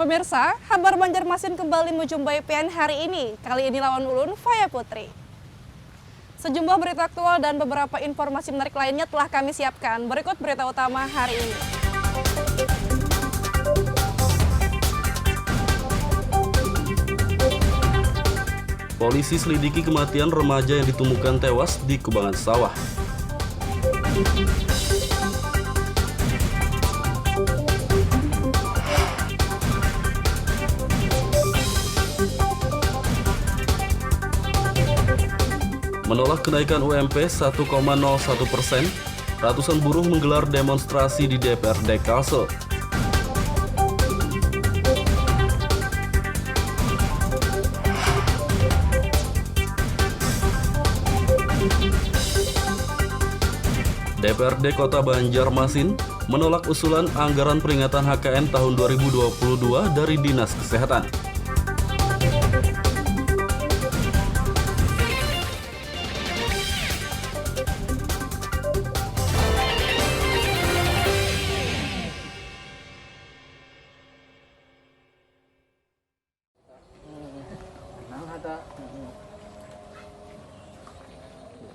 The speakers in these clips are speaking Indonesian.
Pemirsa, kabar Banjarmasin kembali menjumpai PN hari ini. Kali ini lawan ulun, Faya Putri. Sejumlah berita aktual dan beberapa informasi menarik lainnya telah kami siapkan. Berikut berita utama hari ini. Polisi selidiki kematian remaja yang ditemukan tewas di kubangan sawah. Menolak kenaikan UMP 1,01%, ratusan buruh menggelar demonstrasi di DPRD Kalsel. DPRD Kota Banjarmasin menolak usulan anggaran peringatan HKN tahun 2022 dari Dinas Kesehatan.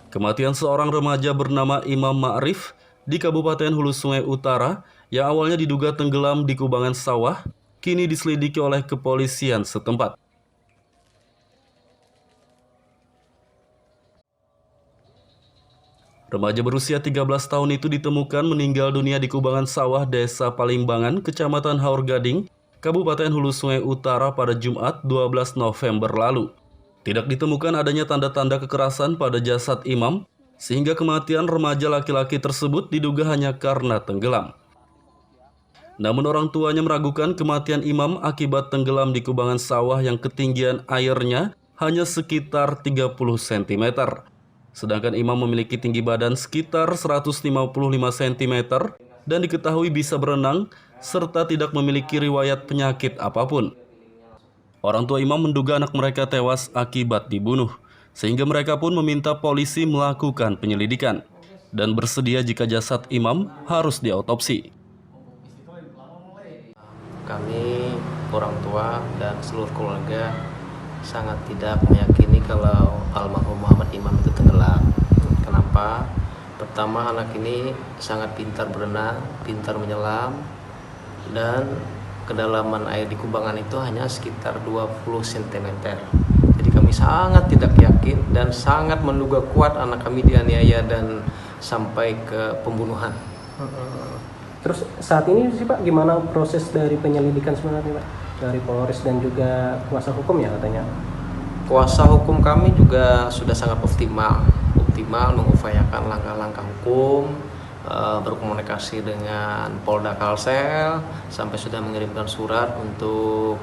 Kematian seorang remaja bernama Imam Ma'rif di Kabupaten Hulu Sungai Utara yang awalnya diduga tenggelam di kubangan sawah, kini diselidiki oleh kepolisian setempat. Remaja berusia 13 tahun itu ditemukan meninggal dunia di kubangan sawah Desa Palingbangan, Kecamatan Haurgading, Kabupaten Hulu Sungai Utara pada Jumat 12 November lalu. Tidak ditemukan adanya tanda-tanda kekerasan pada jasad Imam, sehingga kematian remaja laki-laki tersebut diduga hanya karena tenggelam. Namun orang tuanya meragukan kematian Imam akibat tenggelam di kubangan sawah yang ketinggian airnya hanya sekitar 30 cm. Sedangkan Imam memiliki tinggi badan sekitar 155 cm dan diketahui bisa berenang serta tidak memiliki riwayat penyakit apapun. Orang tua Imam menduga anak mereka tewas akibat dibunuh, sehingga mereka pun meminta polisi melakukan penyelidikan dan bersedia jika jasad Imam harus diautopsi. Kami, orang tua dan seluruh keluarga sangat tidak meyakini kalau almarhum Muhammad Imam itu tenggelam. Kenapa? Pertama, anak ini sangat pintar berenang, pintar menyelam, dan kedalaman air di kubangan itu hanya sekitar 20 cm. Jadi kami sangat tidak yakin dan sangat menduga kuat anak kami dianiaya dan sampai ke pembunuhan. Terus saat ini sih Pak, gimana proses dari penyelidikan sebenarnya Pak? Dari Polres dan juga kuasa hukum ya katanya? Kuasa hukum kami juga sudah sangat optimal mengupayakan langkah-langkah hukum, berkomunikasi dengan Polda Kalsel, sampai sudah mengirimkan surat untuk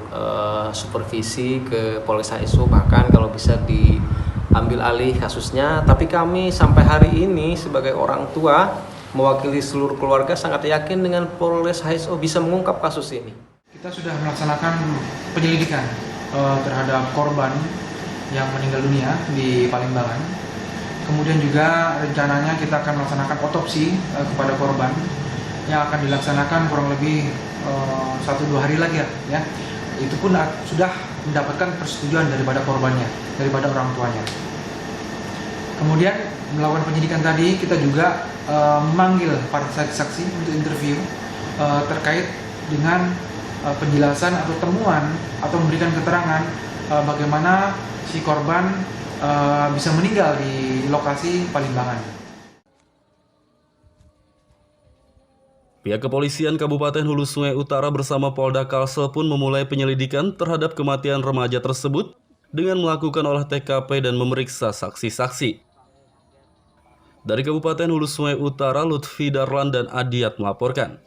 supervisi ke Polres HSU, bahkan kalau bisa diambil alih kasusnya. Tapi kami sampai hari ini sebagai orang tua mewakili seluruh keluarga sangat yakin dengan Polres HSU bisa mengungkap kasus ini. Kita sudah melaksanakan penyelidikan terhadap korban yang meninggal dunia di Palingbangan. Kemudian juga rencananya kita akan melaksanakan otopsi kepada korban yang akan dilaksanakan kurang lebih 1-2 hari lagi ya. Itu pun sudah mendapatkan persetujuan daripada korbannya, daripada orang tuanya. Kemudian melakukan penyidikan tadi, kita juga memanggil para saksi untuk interview terkait dengan penjelasan atau temuan atau memberikan keterangan bagaimana si korban bisa meninggal di lokasi Palingbangan. Pihak kepolisian Kabupaten Hulu Sungai Utara bersama Polda Kalsel pun memulai penyelidikan terhadap kematian remaja tersebut dengan melakukan olah TKP dan memeriksa saksi-saksi. Dari Kabupaten Hulu Sungai Utara, Lutfi Darlan dan Adiat melaporkan.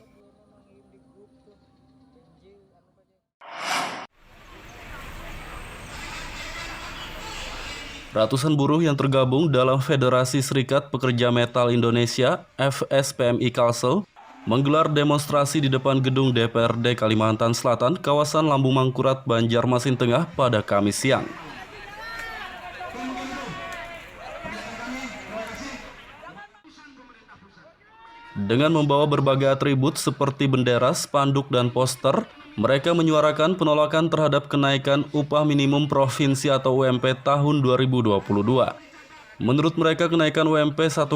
Ratusan buruh yang tergabung dalam Federasi Serikat Pekerja Metal Indonesia (FSPMI) Kalsel menggelar demonstrasi di depan gedung DPRD Kalimantan Selatan, kawasan Lambung Mangkurat, Banjarmasin Tengah pada Kamis siang. Dengan membawa berbagai atribut seperti bendera, spanduk, dan poster, Mereka menyuarakan penolakan terhadap kenaikan upah minimum provinsi atau UMP tahun 2022. Menurut mereka, kenaikan UMP 1,01%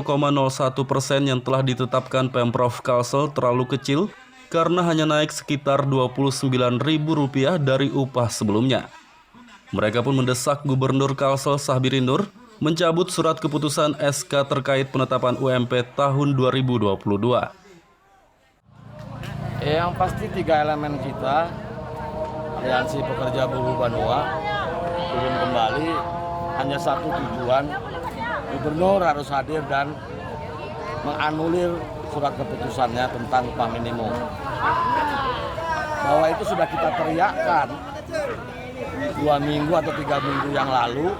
yang telah ditetapkan Pemprov Kalsel terlalu kecil karena hanya naik sekitar Rp29.000 dari upah sebelumnya. Mereka pun mendesak Gubernur Kalsel Sahbiri Nur mencabut surat keputusan SK terkait penetapan UMP tahun 2022. Yang pasti 3 elemen kita, Aliansi Pekerja Buruh Banua, turun kembali, hanya satu tujuan, Gubernur harus hadir dan menganulir surat keputusannya tentang upah minimum. Bahwa itu sudah kita teriakkan 2 minggu atau 3 minggu yang lalu,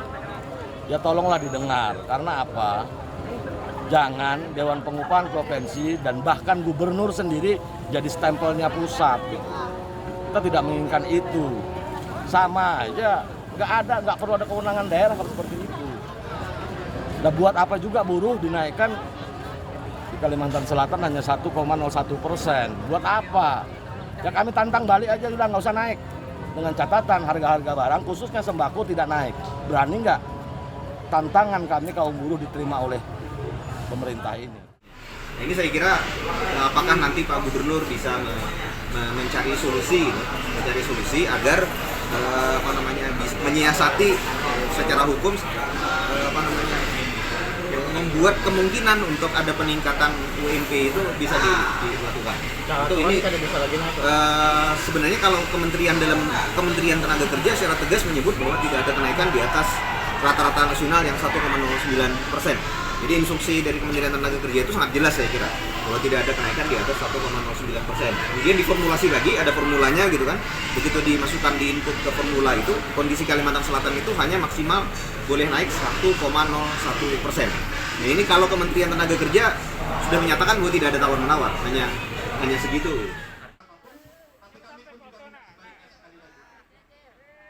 ya tolonglah didengar. Karena apa? Jangan Dewan Pengupahan Provinsi dan bahkan Gubernur sendiri jadi stempelnya pusat. Kita tidak menginginkan itu. Sama aja, nggak perlu ada kewenangan daerah harus seperti itu. Nah, buat apa juga buruh dinaikkan di Kalimantan Selatan hanya 1,01%. Buat apa? Ya kami tantang balik aja, sudah nggak usah naik. Dengan catatan harga-harga barang khususnya sembako tidak naik. Berani nggak? Tantangan kami kaum buruh diterima oleh pemerintah ini. Nah, ini saya kira apakah nanti Pak Gubernur bisa mencari solusi agar menyiasati secara hukum membuat kemungkinan untuk ada peningkatan UMP itu bisa dilakukan. Untuk ini sebenarnya kalau Kementerian Tenaga Kerja secara tegas menyebut bahwa tidak ada kenaikan di atas rata-rata nasional yang 1,09%. Jadi instruksi dari Kementerian Tenaga Kerja itu sangat jelas saya kira bahwa tidak ada kenaikan di atas 1,09%. Kemudian diformulasi lagi, ada formulanya gitu kan. Begitu dimasukkan di input ke formula itu, kondisi Kalimantan Selatan itu hanya maksimal boleh naik 1,01%. Nah ini kalau Kementerian Tenaga Kerja sudah menyatakan bahwa tidak ada tawar-menawar, hanya segitu.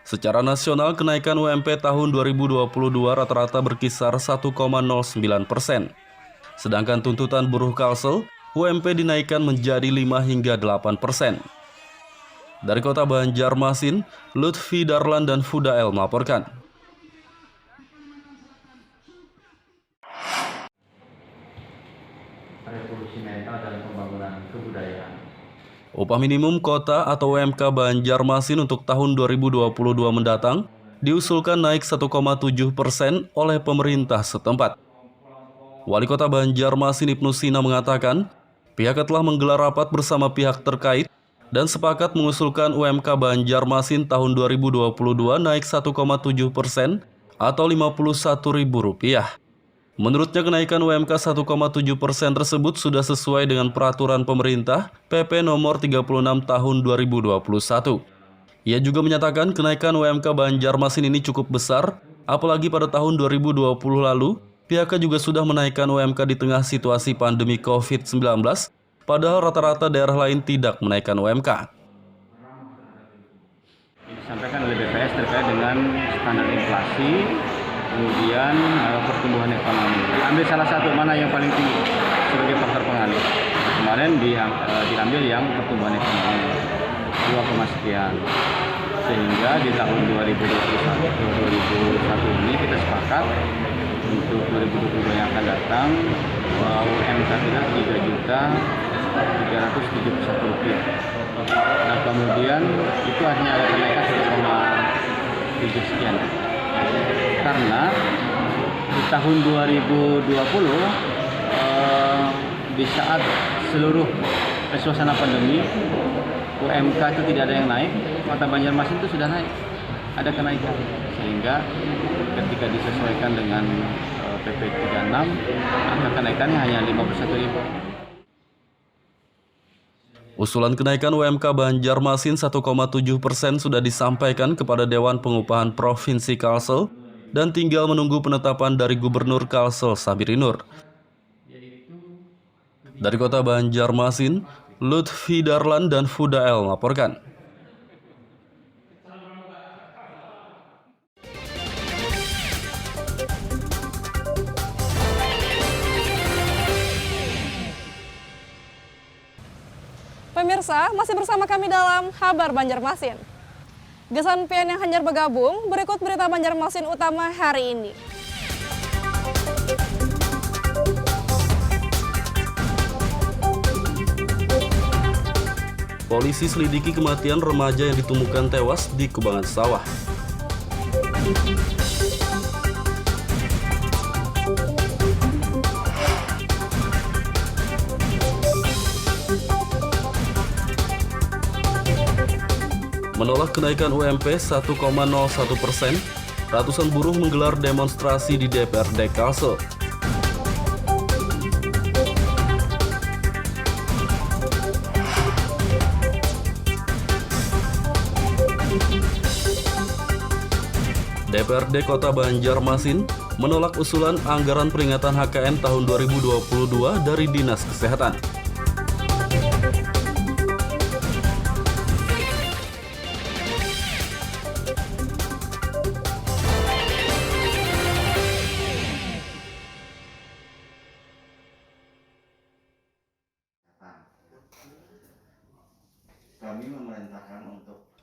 Secara nasional, kenaikan UMP tahun 2022 rata-rata berkisar 1,09%. Sedangkan tuntutan buruh Kalsel, UMP dinaikkan menjadi 5 hingga 8%. Dari kota Banjarmasin, Lutfi Darlan dan Fudael melaporkan. Revolusi mental dan pembangunan kebudayaan. Upah minimum kota atau UMK Banjarmasin untuk tahun 2022 mendatang diusulkan naik 1,7% oleh pemerintah setempat. Wali Kota Banjarmasin Ibnu Sina mengatakan, pihak telah menggelar rapat bersama pihak terkait dan sepakat mengusulkan UMK Banjarmasin tahun 2022 naik 1,7% atau Rp51.000. Menurutnya kenaikan UMK 1,7% tersebut sudah sesuai dengan peraturan pemerintah PP nomor 36 tahun 2021. Ia juga menyatakan kenaikan UMK Banjarmasin ini cukup besar, apalagi pada tahun 2020 lalu, pihaknya juga sudah menaikkan UMK di tengah situasi pandemi COVID-19, padahal rata-rata daerah lain tidak menaikkan UMK. Disampaikan oleh BPS terkait dengan standar inflasi, kemudian pertumbuhan ekonomi. Ambil salah satu mana yang paling tinggi sebagai faktor pengaruh. Kemarin diambil yang pertumbuhan ekonomi 2, sekian. Sehingga di tahun 2021 ini kita sepakat untuk 2022 yang akan datang UMK kita Rp3.371.000. Nah kemudian itu hanya ada kenaikan 1,7 sekian. Karena di tahun 2020 di saat seluruh suasana pandemi UMK itu tidak ada yang naik, Kota Banjarmasin itu sudah naik, ada kenaikan, sehingga ketika disesuaikan dengan PP 36 angka kenaikannya hanya Rp51.000. Usulan kenaikan UMK Banjarmasin 1,7% sudah disampaikan kepada Dewan Pengupahan Provinsi Kalsel dan tinggal menunggu penetapan dari Gubernur Kalsel Sahbiri Nur. Dari kota Banjarmasin, Lutfi Darlan dan Fudael melaporkan. Pemirsa, masih bersama kami dalam Kabar Banjarmasin. Gesan pian yang hanyar bergabung, berikut berita Banjarmasin utama hari ini. Polisi selidiki kematian remaja yang ditemukan tewas di kubangan sawah. Menolak kenaikan UMP 1,01%, ratusan buruh menggelar demonstrasi di DPRD Kalsel. DPRD Kota Banjarmasin menolak usulan anggaran peringatan HKN tahun 2022 dari Dinas Kesehatan.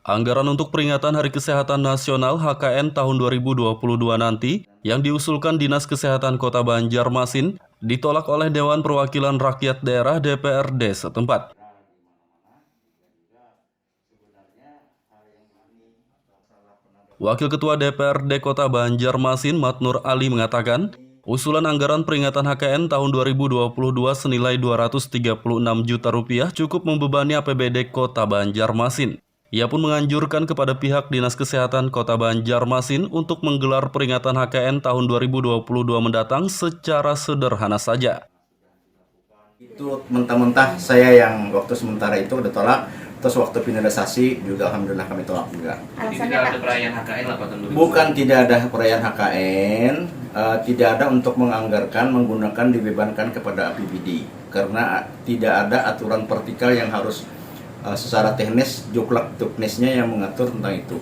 Anggaran untuk peringatan Hari Kesehatan Nasional HKN tahun 2022 nanti yang diusulkan Dinas Kesehatan Kota Banjarmasin ditolak oleh Dewan Perwakilan Rakyat Daerah DPRD setempat. Wakil Ketua DPRD Kota Banjarmasin Matnur Ali mengatakan, usulan anggaran peringatan HKN tahun 2022 senilai Rp236 juta cukup membebani APBD Kota Banjarmasin. Ia pun menganjurkan kepada pihak Dinas Kesehatan Kota Banjarmasin untuk menggelar peringatan HKN tahun 2022 mendatang secara sederhana saja. Itu mentah-mentah saya yang waktu sementara itu udah tolak, terus waktu finalisasi juga alhamdulillah kami tolak juga. Jadi tidak ada perayaan HKN lah Pak tahun 2022? Bukan tidak ada perayaan HKN, tidak ada untuk menganggarkan, menggunakan, dibebankan kepada APBD. Karena tidak ada aturan vertikal yang harus secara teknis, juklak tuknisnya yang mengatur tentang itu.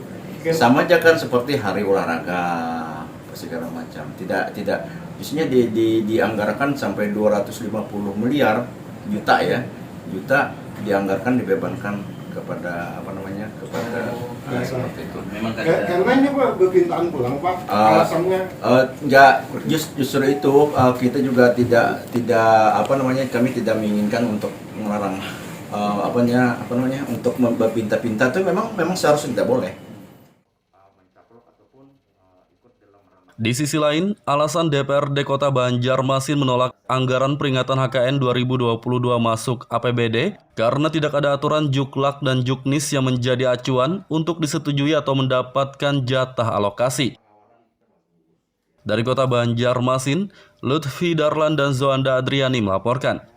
Sama aja kan seperti hari olahraga, segala macam. Tidak, biasanya dianggarkan sampai 250 miliar juta ya, juta dianggarkan dibebankan kepada seperti itu. Memang karena ini Pak permintaan pulang Pak, alasannya? Enggak, justru itu kita juga tidak kami tidak menginginkan untuk melarang untuk berpinta-pinta itu memang seharusnya tidak boleh. Di sisi lain, alasan DPRD Kota Banjarmasin menolak anggaran peringatan HKN 2022 masuk APBD karena tidak ada aturan juklak dan juknis yang menjadi acuan untuk disetujui atau mendapatkan jatah alokasi. Dari Kota Banjarmasin, Lutfi Darlan dan Zoanda Adriani melaporkan.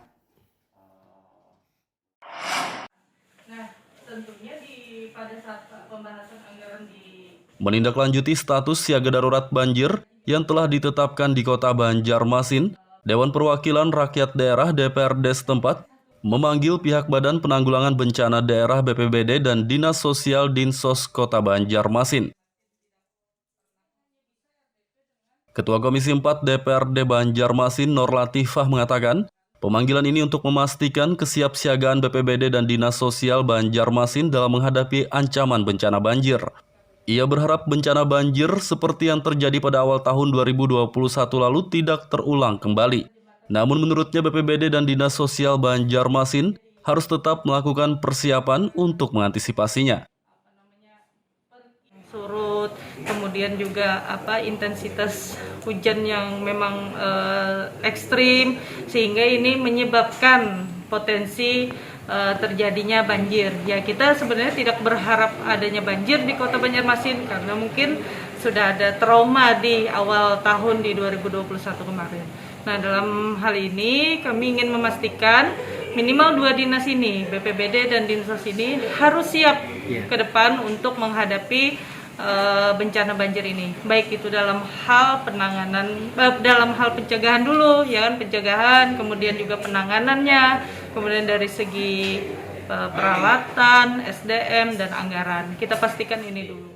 Menindaklanjuti status siaga darurat banjir yang telah ditetapkan di Kota Banjarmasin, Dewan Perwakilan Rakyat Daerah DPRD setempat memanggil pihak Badan Penanggulangan Bencana Daerah BPBD dan Dinas Sosial Dinsos Kota Banjarmasin. Ketua Komisi 4 DPRD Banjarmasin Nur Latifah mengatakan, pemanggilan ini untuk memastikan kesiapsiagaan BPBD dan Dinas Sosial Banjarmasin dalam menghadapi ancaman bencana banjir. Ia berharap bencana banjir seperti yang terjadi pada awal tahun 2021 lalu tidak terulang kembali. Namun menurutnya BPBD dan Dinas Sosial Banjarmasin harus tetap melakukan persiapan untuk mengantisipasinya. Surut, kemudian juga intensitas hujan yang memang ekstrim, sehingga ini menyebabkan potensi terjadinya banjir. Ya, kita sebenarnya tidak berharap adanya banjir di Kota Banjarmasin karena mungkin sudah ada trauma di awal tahun di 2021 kemarin. Nah, dalam hal ini kami ingin memastikan minimal dua dinas ini, BPBD dan Dinsos ini harus siap ke depan untuk menghadapi bencana banjir ini, baik itu dalam hal penanganan, dalam hal pencegahan dulu, ya kan, pencegahan, kemudian juga penanganannya, kemudian dari segi peralatan, SDM dan anggaran. Kita pastikan ini dulu.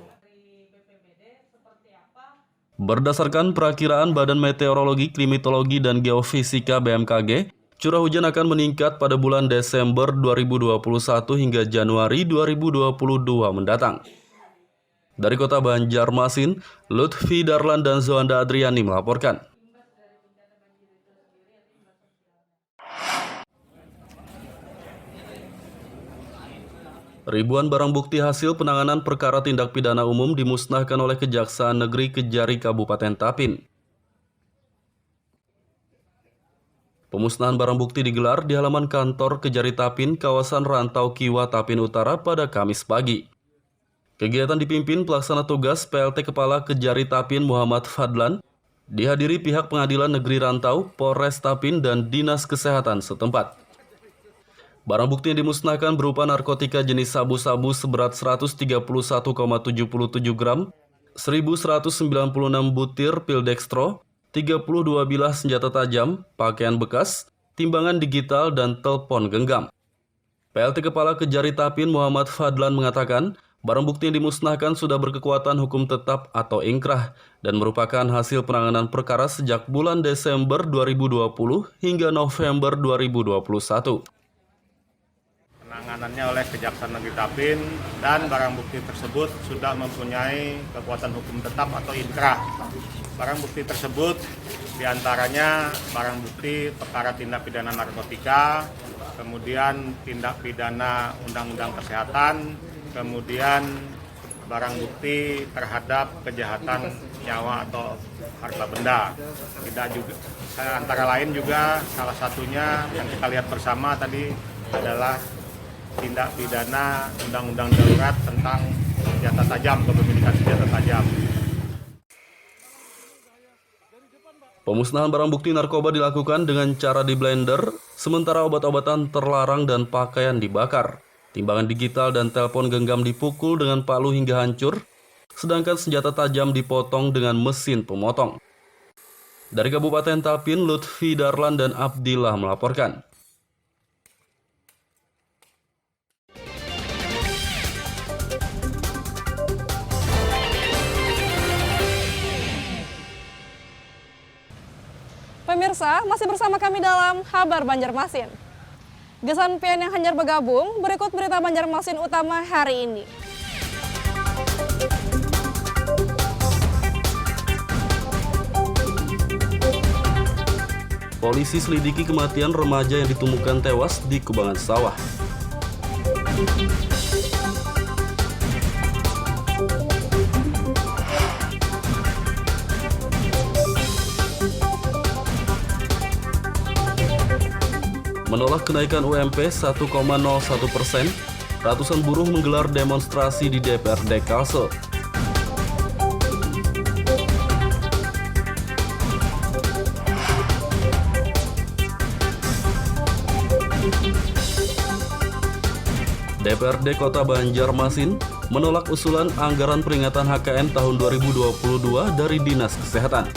Berdasarkan perakiraan Badan Meteorologi, Klimatologi dan Geofisika BMKG, Curah hujan akan meningkat pada bulan Desember 2021 hingga Januari 2022 mendatang. Dari Kota Banjarmasin, Lutfi Darlan dan Zoanda Adriani melaporkan. Ribuan barang bukti hasil penanganan perkara tindak pidana umum dimusnahkan oleh Kejaksaan Negeri Kejari Kabupaten Tapin. Pemusnahan barang bukti digelar di halaman kantor Kejari Tapin, kawasan Rantau Kiwa, Tapin Utara pada Kamis pagi. Kegiatan dipimpin pelaksana tugas PLT Kepala Kejari Tapin Muhammad Fadlan, dihadiri pihak Pengadilan Negeri Rantau, Polres Tapin, dan Dinas Kesehatan setempat. Barang bukti yang dimusnahkan berupa narkotika jenis sabu-sabu seberat 131,77 gram, 1.196 butir pil dextro, 32 bilah senjata tajam, pakaian bekas, timbangan digital, dan telepon genggam. PLT Kepala Kejari Tapin Muhammad Fadlan mengatakan, barang bukti yang dimusnahkan sudah berkekuatan hukum tetap atau ingkrah dan merupakan hasil penanganan perkara sejak bulan Desember 2020 hingga November 2021. Penanganannya oleh Kejaksaan Negeri Tapin dan barang bukti tersebut sudah mempunyai kekuatan hukum tetap atau inkrah. Barang bukti tersebut diantaranya barang bukti perkara tindak pidana narkotika, kemudian tindak pidana undang-undang kesehatan, kemudian barang bukti terhadap kejahatan nyawa atau harta benda. Tidak juga, antara lain juga salah satunya yang kita lihat bersama tadi adalah tindak pidana undang-undang darurat tentang senjata tajam, kepemilikan senjata tajam. Pemusnahan barang bukti narkoba dilakukan dengan cara di blender, sementara obat-obatan terlarang dan pakaian dibakar. Timbangan digital dan telepon genggam dipukul dengan palu hingga hancur, sedangkan senjata tajam dipotong dengan mesin pemotong. Dari Kabupaten Tapin, Lutfi Darlan dan Abdillah melaporkan. Pemirsa, masih bersama kami dalam Kabar Banjarmasin. Gesan PN yang hanyar bergabung, berikut berita Banjarmasin utama hari ini. Polisi selidiki kematian remaja yang ditemukan tewas di kubangan sawah. Menolak kenaikan UMP 1,01%, ratusan buruh menggelar demonstrasi di DPRD Kalsel. DPRD Kota Banjarmasin menolak usulan anggaran peringatan HKN tahun 2022 dari Dinas Kesehatan.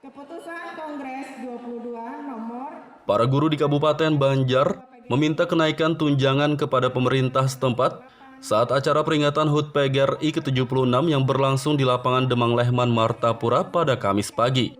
Keputusan Kongres 22 nomor Para guru di Kabupaten Banjar meminta kenaikan tunjangan kepada pemerintah setempat saat acara peringatan HUT PGRI ke-76 yang berlangsung di lapangan Demang Lehman Martapura pada Kamis pagi.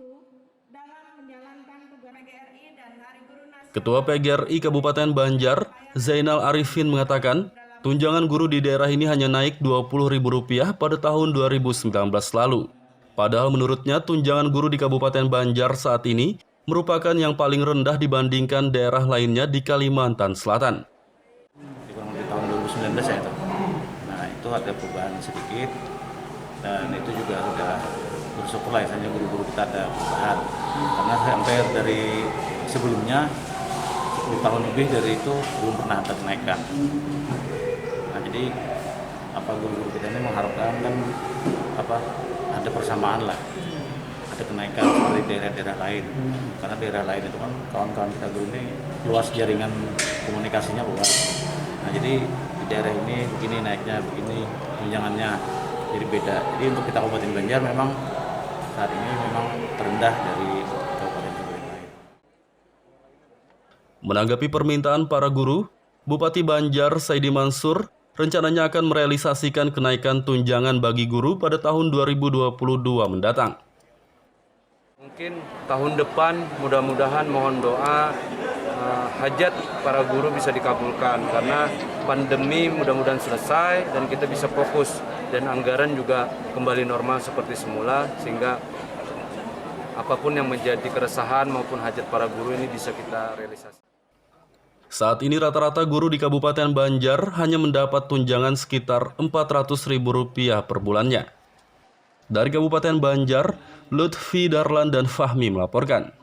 Ketua PGRI Kabupaten Banjar, Zainal Arifin mengatakan, tunjangan guru di daerah ini hanya naik Rp20.000 pada tahun 2019 lalu. Padahal menurutnya tunjangan guru di Kabupaten Banjar saat ini merupakan yang paling rendah dibandingkan daerah lainnya di Kalimantan Selatan. Kurang lebih tahun 2019 ya itu. Nah itu ada perubahan sedikit dan itu juga sudah bersyukur lah misalnya guru-guru kita ada perubahan. Karena hampir dari sebelumnya 10 tahun lebih dari itu belum pernah ada kenaikan. Nah jadi guru-guru kita ini mengharapkan kan ada persamaan lah, ada kenaikan seperti daerah-daerah lain. Karena daerah lain itu kan kawan-kawan kita guru ini luas jaringan komunikasinya luas. Nah jadi di daerah ini begini naiknya, begini tunjangannya, jadi beda. Jadi untuk kita Kabupaten Banjar memang saat ini memang terendah dari kabupaten-kabupaten lain. Menanggapi permintaan para guru, Bupati Banjar Saidi Mansur rencananya akan merealisasikan kenaikan tunjangan bagi guru pada tahun 2022 mendatang. Mungkin tahun depan mudah-mudahan mohon doa hajat para guru bisa dikabulkan karena pandemi mudah-mudahan selesai dan kita bisa fokus dan anggaran juga kembali normal seperti semula sehingga apapun yang menjadi keresahan maupun hajat para guru ini bisa kita realisasi. Saat ini rata-rata guru di Kabupaten Banjar hanya mendapat tunjangan sekitar Rp400.000 per bulannya. Dari Kabupaten Banjar, Lutfi Darlan dan Fahmi melaporkan.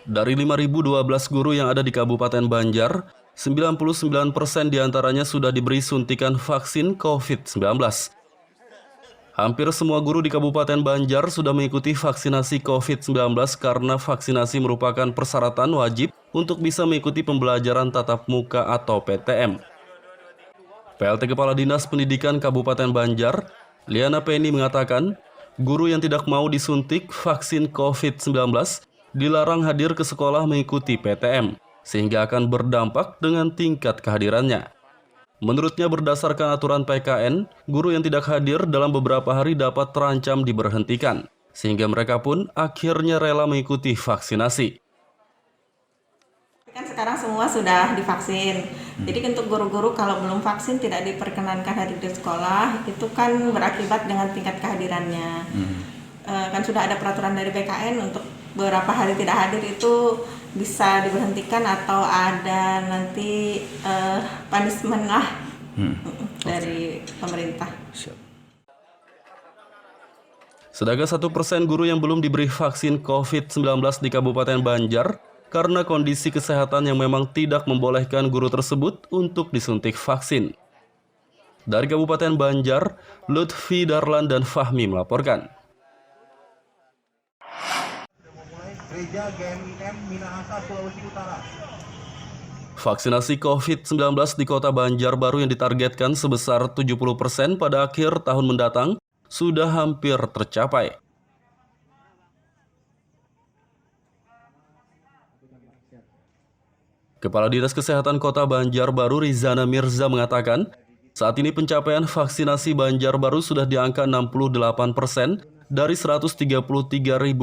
Dari 5.012 guru yang ada di Kabupaten Banjar, 99% diantaranya sudah diberi suntikan vaksin COVID-19. Hampir semua guru di Kabupaten Banjar sudah mengikuti vaksinasi COVID-19 karena vaksinasi merupakan persyaratan wajib untuk bisa mengikuti pembelajaran tatap muka atau PTM. PLT Kepala Dinas Pendidikan Kabupaten Banjar, Liana Penny mengatakan, guru yang tidak mau disuntik vaksin COVID-19 dilarang hadir ke sekolah mengikuti PTM, sehingga akan berdampak dengan tingkat kehadirannya. Menurutnya berdasarkan aturan PKN, guru yang tidak hadir dalam beberapa hari dapat terancam diberhentikan, sehingga mereka pun akhirnya rela mengikuti vaksinasi. Kan sekarang semua sudah divaksin, jadi untuk guru-guru kalau belum vaksin tidak diperkenankan hadir di sekolah, itu kan berakibat dengan tingkat kehadirannya. Kan sudah ada peraturan dari PKN untuk beberapa hari tidak hadir itu bisa diberhentikan atau ada nanti punishment lah dari pemerintah. Sedangkan 1% guru yang belum diberi vaksin COVID-19 di Kabupaten Banjar karena kondisi kesehatan yang memang tidak membolehkan guru tersebut untuk disuntik vaksin. Dari Kabupaten Banjar, Lutfi Darlan dan Fahmi melaporkan. Gereja GMIM Minahasa, Sulawesi Utara. Vaksinasi COVID-19 di Kota Banjarbaru yang ditargetkan sebesar 70% pada akhir tahun mendatang sudah hampir tercapai. Kepala Dinas Kesehatan Kota Banjarbaru Rizana Mirza mengatakan, saat ini pencapaian vaksinasi Banjarbaru sudah di angka 68% dari 133.000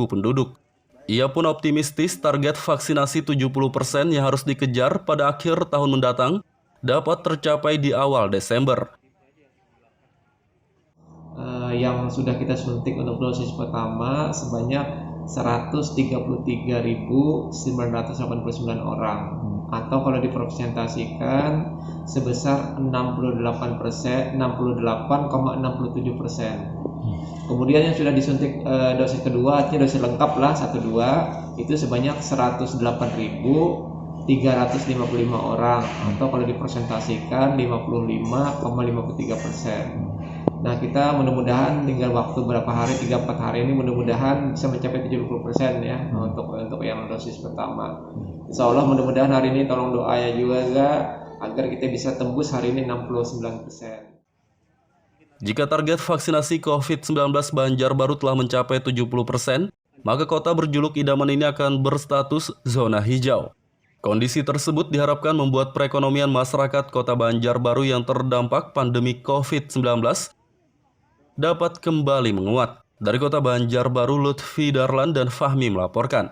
penduduk. Ia pun optimistis target vaksinasi 70% yang harus dikejar pada akhir tahun mendatang dapat tercapai di awal Desember. Yang sudah kita suntik untuk dosis pertama sebanyak 133.989 orang, atau kalau dipresentasikan sebesar 68,67%. Kemudian yang sudah disuntik dosis kedua, artinya dosis lengkap lah 1-2, itu sebanyak 108.355 orang, atau kalau dipresentasikan 55,53%. Nah, kita mudah-mudahan tinggal waktu berapa hari, 3-4 hari ini mudah-mudahan bisa mencapai 70% ya untuk yang dosis pertama. Insya Allah mudah-mudahan hari ini tolong doa ya juga agar kita bisa tembus hari ini 69%. Jika target vaksinasi COVID-19 Banjarbaru telah mencapai 70%, maka kota berjuluk idaman ini akan berstatus zona hijau. Kondisi tersebut diharapkan membuat perekonomian masyarakat Kota Banjarbaru yang terdampak pandemi COVID-19 dapat kembali menguat. Dari Kota Banjarbaru, Lutfi Darlan dan Fahmi melaporkan.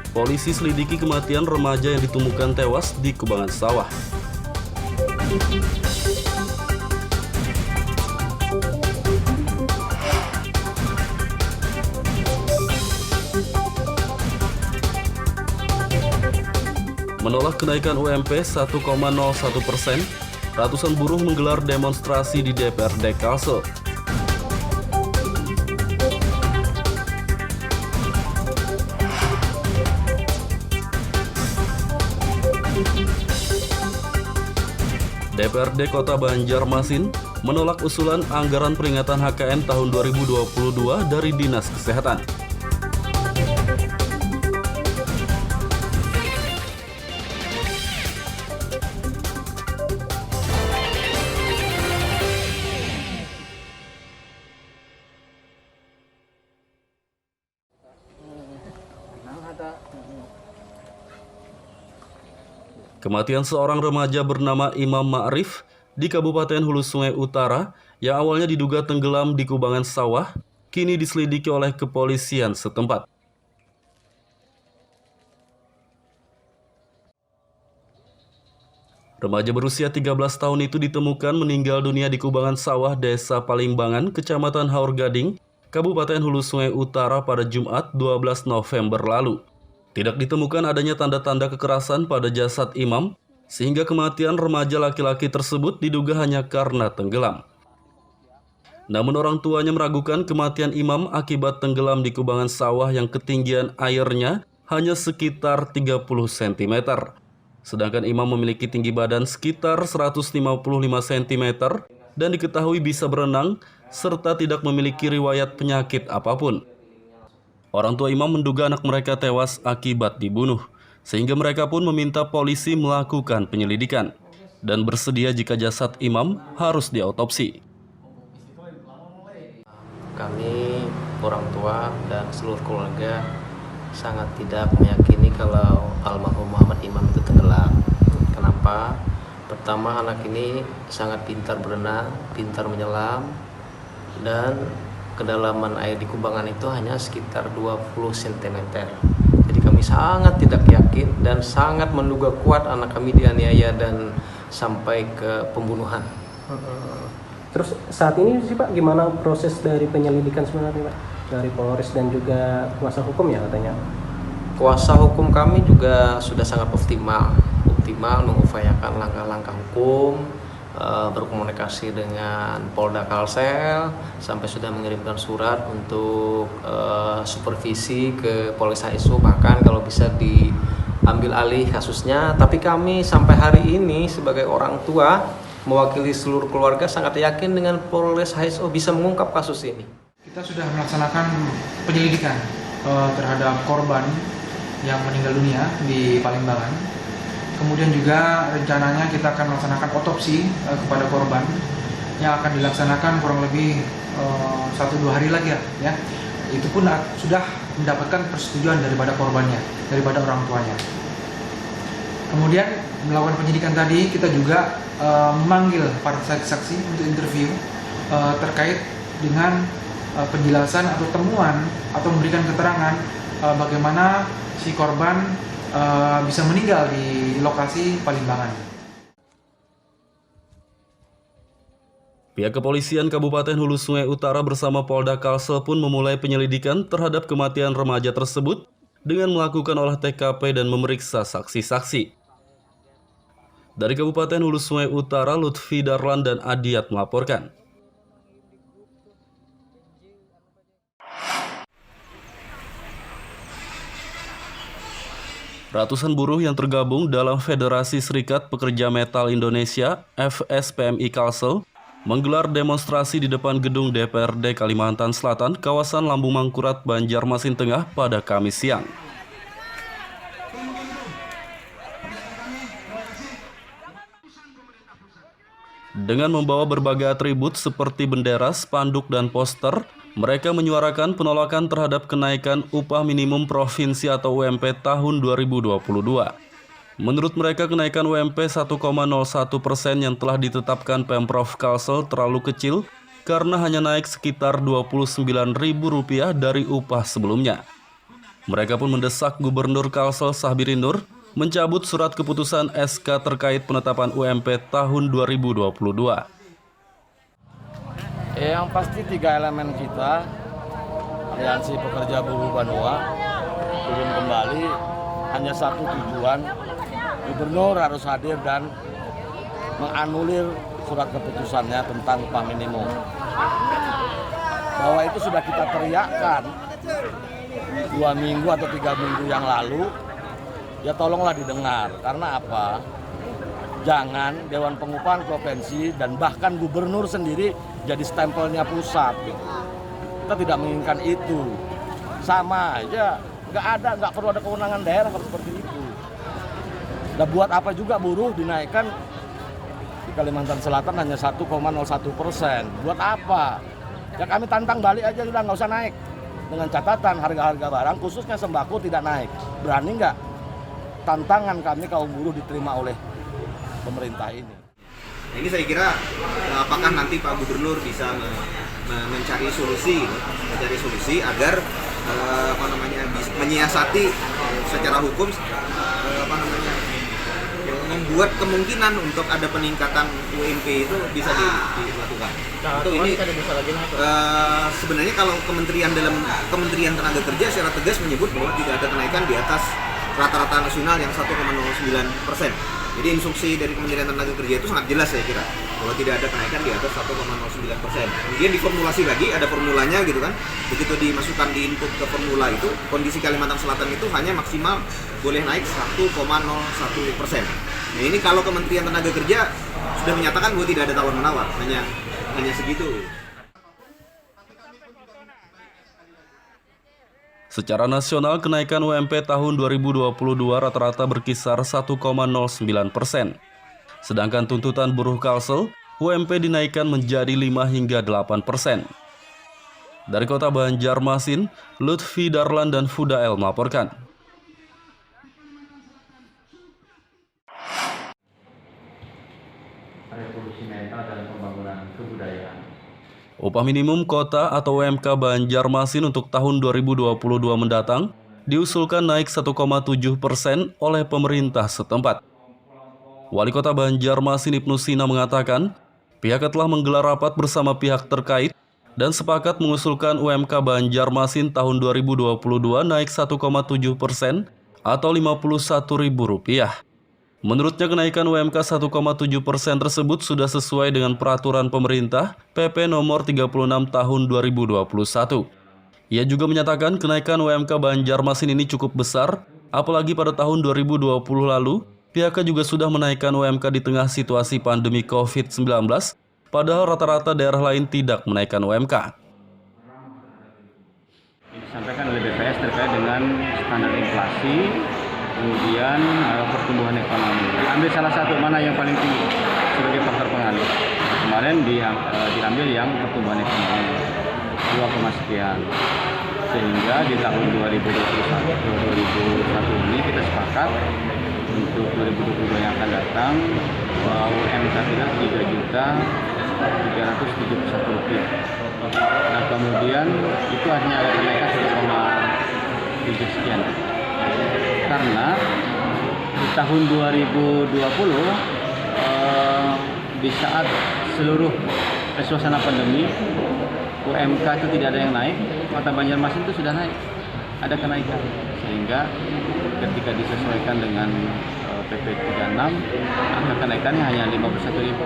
Polisi selidiki kematian remaja yang ditemukan tewas di kubangan sawah. Menolak kenaikan UMP 1,01%, ratusan buruh menggelar demonstrasi di DPRD Kalsel. DPRD Kota Banjarmasin menolak usulan anggaran peringatan HKN tahun 2022 dari Dinas Kesehatan. Kematian seorang remaja bernama Imam Ma'rif di Kabupaten Hulu Sungai Utara yang awalnya diduga tenggelam di kubangan sawah, kini diselidiki oleh kepolisian setempat. Remaja berusia 13 tahun itu ditemukan meninggal dunia di kubangan sawah Desa Palimbangan, Kecamatan Haur Gading, Kabupaten Hulu Sungai Utara pada Jumat 12 November lalu. Tidak ditemukan adanya tanda-tanda kekerasan pada jasad Imam, sehingga kematian remaja laki-laki tersebut diduga hanya karena tenggelam. Namun orang tuanya meragukan kematian Imam akibat tenggelam di kubangan sawah yang ketinggian airnya hanya sekitar 30 cm. Sedangkan Imam memiliki tinggi badan sekitar 155 cm dan diketahui bisa berenang serta tidak memiliki riwayat penyakit apapun. Orang tua Imam menduga anak mereka tewas akibat dibunuh, sehingga mereka pun meminta polisi melakukan penyelidikan dan bersedia jika jasad Imam harus diautopsi. Kami, orang tua dan seluruh keluarga sangat tidak meyakini kalau almarhum Muhammad Imam itu tenggelam. Kenapa? Pertama, anak ini sangat pintar berenang, pintar menyelam, dan kedalaman air di kubangan itu hanya sekitar 20 cm. Jadi kami sangat tidak yakin dan sangat menduga kuat anak kami dianiaya dan sampai ke pembunuhan. Terus saat ini sih Pak, gimana proses dari penyelidikan sebenarnya Pak? Dari Polres dan juga kuasa hukum ya katanya? Kuasa hukum kami juga sudah sangat optimal mengupayakan langkah-langkah hukum, berkomunikasi dengan Polda Kalsel, sampai sudah mengirimkan surat untuk supervisi ke Polres HSU, bahkan kalau bisa diambil alih kasusnya. Tapi kami sampai hari ini sebagai orang tua mewakili seluruh keluarga sangat yakin dengan Polres HSU bisa mengungkap kasus ini. Kita sudah melaksanakan penyelidikan terhadap korban yang meninggal dunia di Palimbangan. Kemudian juga rencananya kita akan melaksanakan otopsi kepada korban yang akan dilaksanakan kurang lebih 1-2 hari lagi ya. Itu pun sudah mendapatkan persetujuan daripada korbannya, daripada orang tuanya. Kemudian melakukan penyidikan tadi, kita juga memanggil para saksi untuk interview terkait dengan penjelasan atau temuan atau memberikan keterangan bagaimana si korban bisa meninggal di lokasi Palimbangan. Pihak kepolisian Kabupaten Hulu Sungai Utara bersama Polda Kalsel pun memulai penyelidikan terhadap kematian remaja tersebut dengan melakukan olah TKP dan memeriksa saksi-saksi. Dari Kabupaten Hulu Sungai Utara, Lutfi Darlan dan Adiat melaporkan. Ratusan buruh yang tergabung dalam Federasi Serikat Pekerja Metal Indonesia (FSPMI) Kalsel menggelar demonstrasi di depan gedung DPRD Kalimantan Selatan, kawasan Lambung Mangkurat, Banjarmasin Tengah pada Kamis siang. Dengan membawa berbagai atribut seperti bendera, spanduk, dan poster, mereka menyuarakan penolakan terhadap kenaikan upah minimum provinsi atau UMP tahun 2022. Menurut mereka, kenaikan UMP 1,01% yang telah ditetapkan Pemprov Kalsel terlalu kecil karena hanya naik sekitar Rp29.000 dari upah sebelumnya. Mereka pun mendesak Gubernur Kalsel Sahbiri Nur mencabut surat keputusan SK terkait penetapan UMP tahun 2022. Yang pasti 3 elemen kita, Aliansi Pekerja Buruh Banua, turun kembali, hanya satu tujuan, Gubernur harus hadir dan menganulir surat keputusannya tentang upah minimum. Bahwa itu sudah kita teriakkan 2 minggu atau 3 minggu yang lalu, ya tolonglah didengar. Karena apa? jangan Dewan Pengupahan Provinsi dan bahkan gubernur sendiri jadi stempelnya pusat. Gitu. Kita tidak menginginkan itu. Sama aja, nggak perlu ada kewenangan daerah kalau seperti itu. Dan buat apa juga buruh dinaikkan di Kalimantan Selatan hanya 1,01%. Buat apa? Ya kami tantang balik aja sudah, nggak usah naik. Dengan catatan harga-harga barang khususnya sembako tidak naik. Berani nggak tantangan kami kaum buruh diterima oleh pemerintah ini? Nah, ini saya kira apakah nanti Pak Gubernur bisa mencari solusi agar menyiasati secara hukum membuat kemungkinan untuk ada peningkatan UMP itu bisa dilakukan. Untuk ini sebenarnya kalau Kementerian Tenaga Kerja secara tegas menyebut bahwa tidak ada kenaikan di atas rata-rata nasional yang 1,09%. Jadi instruksi dari Kementerian Tenaga Kerja itu sangat jelas saya kira bahwa tidak ada kenaikan di atas 1,09%. Kemudian diformulasi lagi, ada formulanya gitu kan. Begitu dimasukkan di input ke formula itu, kondisi Kalimantan Selatan itu hanya maksimal boleh naik 1,01%. Nah ini kalau Kementerian Tenaga Kerja sudah menyatakan bahwa tidak ada tawar-menawar, hanya segitu. Secara nasional, kenaikan UMP tahun 2022 rata-rata berkisar 1,09%. Sedangkan tuntutan buruh Kalsel, UMP dinaikkan menjadi 5 hingga 8%. Dari kota Banjarmasin, Lutfi Darlan dan Fudael melaporkan. Revolusi mental dan pembangunan kebudayaan. Upah minimum kota atau UMK Banjarmasin untuk tahun 2022 mendatang diusulkan naik 1,7% oleh pemerintah setempat. Wali Kota Banjarmasin Ibnu Sina mengatakan, pihaknya telah menggelar rapat bersama pihak terkait dan sepakat mengusulkan UMK Banjarmasin tahun 2022 naik 1,7% atau Rp51.000. Menurutnya kenaikan UMK 1,7% tersebut sudah sesuai dengan peraturan pemerintah PP nomor 36 tahun 2021. Ia juga menyatakan kenaikan UMK Banjarmasin ini cukup besar, apalagi pada tahun 2020 lalu, pihaknya juga sudah menaikkan UMK di tengah situasi pandemi COVID-19, padahal rata-rata daerah lain tidak menaikkan UMK. Disampaikan oleh BPS terkait dengan standar inflasi, kemudian pertumbuhan ekonomi. Ambil salah satu mana yang paling tinggi sebagai faktor pengaruh. Kemarin diambil yang pertumbuhan ekonomi 2, sekian. Sehingga di tahun 2021 ini kita sepakat untuk 2022 yang akan datang UMK kita Rp3.371.000. Nah kemudian itu hanya ada kenaikan 1,7 sekian. Karena di tahun 2020 di saat seluruh suasana pandemi UMK itu tidak ada yang naik, Kota Banjarmasin itu sudah naik, ada kenaikan, sehingga ketika disesuaikan dengan PP 36 angka kenaikannya hanya Rp51.000.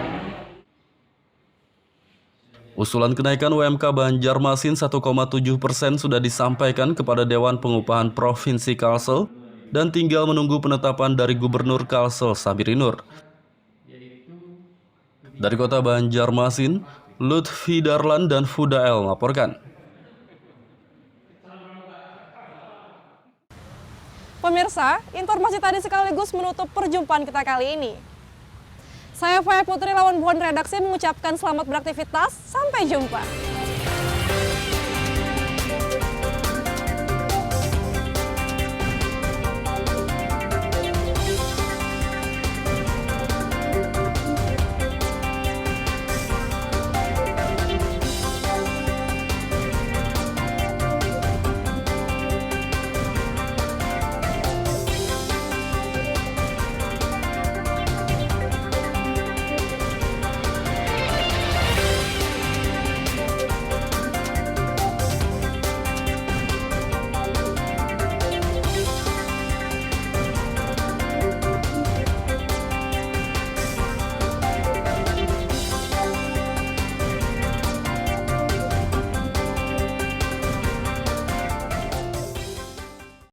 Usulan kenaikan UMK Banjarmasin 1,7% sudah disampaikan kepada Dewan Pengupahan Provinsi Kalsel dan tinggal menunggu penetapan dari Gubernur Kalsel Sabirinur. Dari kota Banjarmasin, Lutfi Darlan dan Fudael melaporkan. Pemirsa, informasi tadi sekaligus menutup perjumpaan kita kali ini. Saya Faya Putri lawan Buan Redaksi mengucapkan selamat beraktivitas, sampai jumpa.